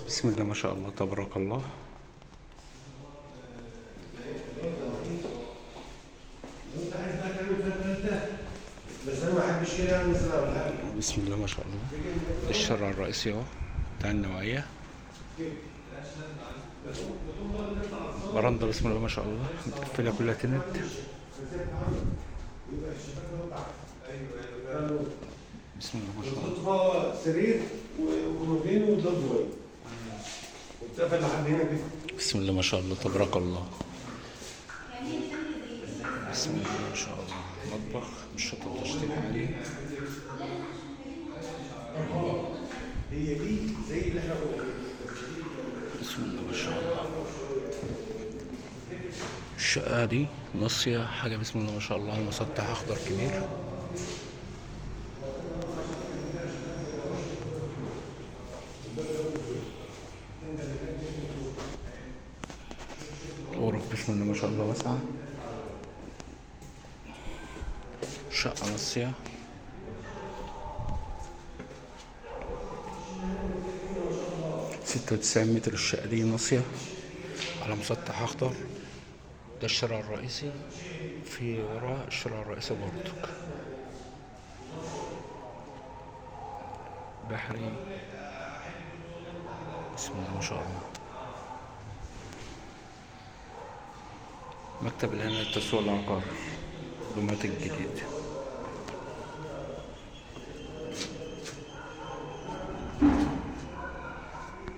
بسم الله ما شاء الله تبارك الله. بس انا ما بحبش كده يعني مثلا ولا حاجه. بسم الله ما شاء الله. ده الشارع الرئيسي اهو بتاع النوعية. برندة بسم الله ما شاء الله متقفلة كلها تند. بسم الله ما شاء الله. بنحط فيها سرير وكومودين وضلفه وبتقفل لحد هنا كده. بسم الله ما شاء الله تبارك الله. بسم الله ما شاء الله. مطبخ بالشطة وتشطيب عالي. هي دي زي اللي احنا قلنا. بسم الله ما شاء الله. الشقة دي ناصية حاجة بسم الله ما شاء الله، المسطح أخضر كبير. غرف بسم الله ما شاء الله واسعة. شقة ناصية. ستة وتسعين متر الشقة دي ناصية على مسطح أخضر. ده الشارع الرئيسي، في وراه الشارع الرئيسي برضك بحري. بسم الله ما شاء الله. مكتب العناية للتسويق العقاري، دومات الجديد.